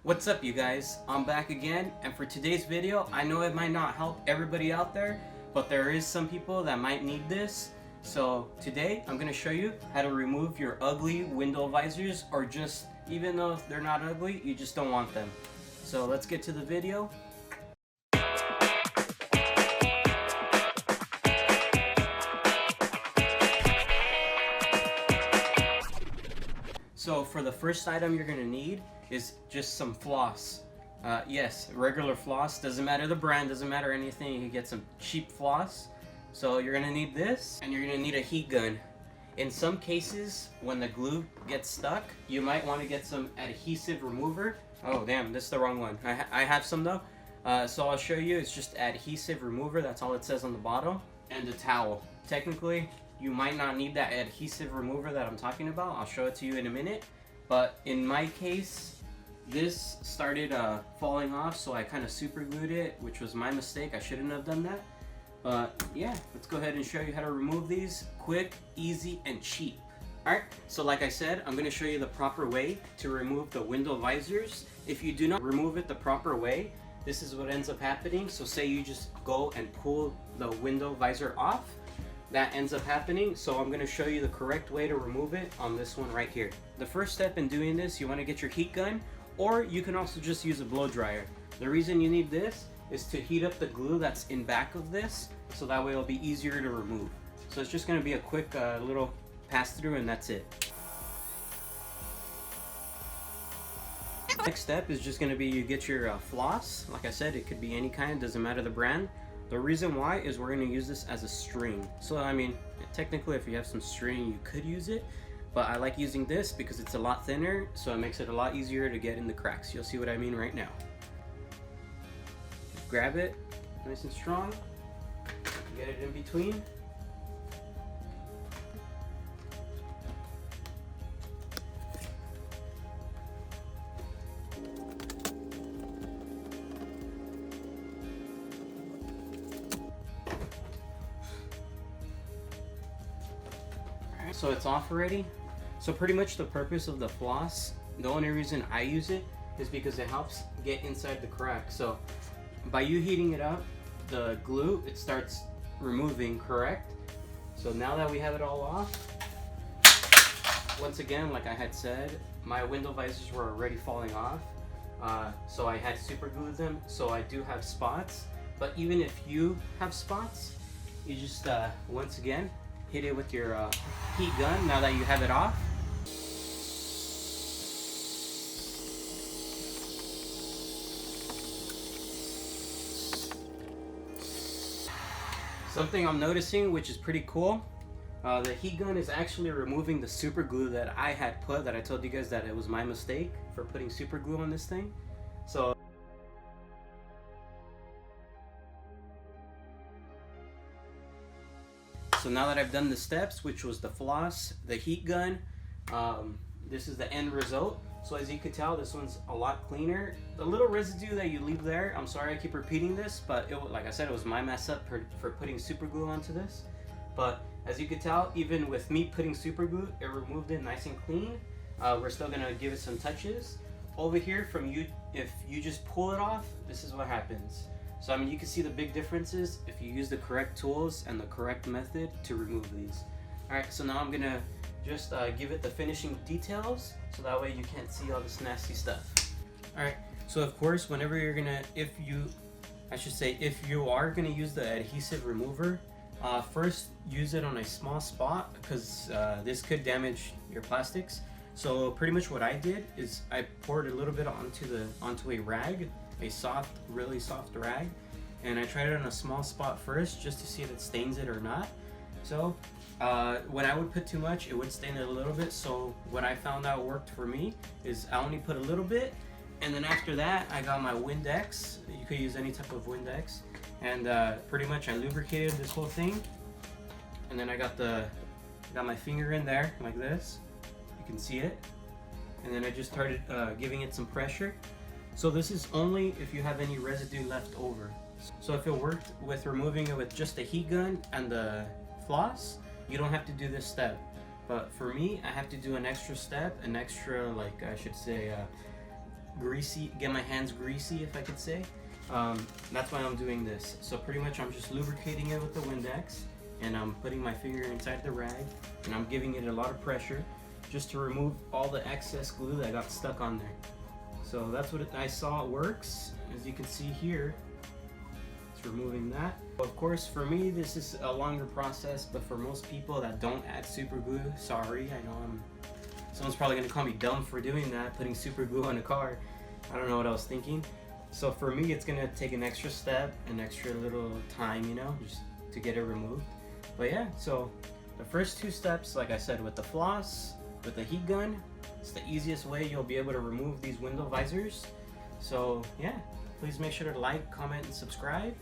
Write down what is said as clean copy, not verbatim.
What's up, you guys? I'm back again, and for today's video, I know it might not help everybody out there, but there is some people that might need this. So today, I'm going to show you how to remove your ugly window visors, or just, even though they're not ugly, you just don't want them. So let's get to the video. So for the first item you're going to need is just some floss. Yes, regular floss, doesn't matter the brand, doesn't matter anything, you can get some cheap floss. So you're going to need this, and you're going to need a heat gun. In some cases, when the glue gets stuck, you might want to get some adhesive remover. Oh damn, this is the wrong one. I have some though. So I'll show you, it's just adhesive remover, that's all it says on the bottle. And a towel. Technically, you might not need that adhesive remover that I'm talking about. I'll show it to you in a minute. But in my case, this started falling off, so I kind of super glued it, which was my mistake. I shouldn't have done that. But yeah, let's go ahead and show you how to remove these quick, easy, and cheap. Alright, so like I said, I'm going to show you the proper way to remove the window visors. If you do not remove it the proper way, this is what ends up happening. So say you just go and pull the window visor off, that ends up happening. So I'm going to show you the correct way to remove it on this one right here. The first step in doing this, you want to get your heat gun, or you can also just use a blow dryer. The reason you need this is to heat up the glue that's in back of this, so that way it'll be easier to remove. So it's just going to be a quick little pass through, and that's it. Next step is just going to be you get your floss. Like I said, it could be any kind, doesn't matter the brand. The reason why is we're going to use this as a string. So I mean, technically if you have some string you could use it, but I like using this because it's a lot thinner, so it makes it a lot easier to get in the cracks. You'll see what I mean right now. Grab it nice and strong, get it in between. So it's off already. So pretty much the purpose of the floss, the only reason I use it is because it helps get inside the crack. So by you heating it up, the glue, it starts removing, correct? So now that we have it all off, once again, like I had said, my window visors were already falling off. So I had super glued them, so I do have spots. But even if you have spots, you just, once again, hit it with your heat gun now that you have it off. Something I'm noticing, which is pretty cool, the heat gun is actually removing the super glue that I had put, that I told you guys that it was my mistake for putting super glue on this thing. So now that I've done the steps, which was the floss, the heat gun, this is the end result. So as you can tell, this one's a lot cleaner. The little residue that you leave there, I'm sorry I keep repeating this, but like I said, it was my mess up for putting super glue onto this. But as you can tell, even with me putting super glue, it removed it nice and clean. We're still gonna give it some touches. Over here, if you just pull it off, this is what happens. So I mean, you can see the big differences if you use the correct tools and the correct method to remove these. Alright, so now I'm gonna just give it the finishing details, so that way you can't see all this nasty stuff. Alright, so of course, whenever you're gonna, if you are gonna use the adhesive remover, first use it on a small spot, because this could damage your plastics. So pretty much what I did is I poured a little bit onto a rag, a soft, really soft rag, and I tried it on a small spot first just to see if it stains it or not. So when I would put too much, it would stain it a little bit. So what I found out worked for me is I only put a little bit, and then after that I got my Windex. You could use any type of Windex, and pretty much I lubricated this whole thing, and then I got my finger in there like this, you can see it, and then I just started giving it some pressure. So this is only if you have any residue left over. So if it worked with removing it with just the heat gun and the floss, you don't have to do this step. But for me, I have to do an extra step, an extra, like I should say, greasy, get my hands greasy, if I could say. That's why I'm doing this. So pretty much I'm just lubricating it with the Windex, and I'm putting my finger inside the rag, and I'm giving it a lot of pressure just to remove all the excess glue that got stuck on there. So that's what I saw it works. As you can see here, it's removing that. Of course, for me, this is a longer process, but for most people that don't add super glue, sorry, I know someone's probably gonna call me dumb for doing that, putting super glue on a car. I don't know what I was thinking. So for me, it's gonna take an extra step, an extra little time, you know, just to get it removed. But yeah, so the first 2 steps, like I said, with the floss, with the heat gun, it's the easiest way you'll be able to remove these window visors. So yeah, please make sure to like, comment, and subscribe.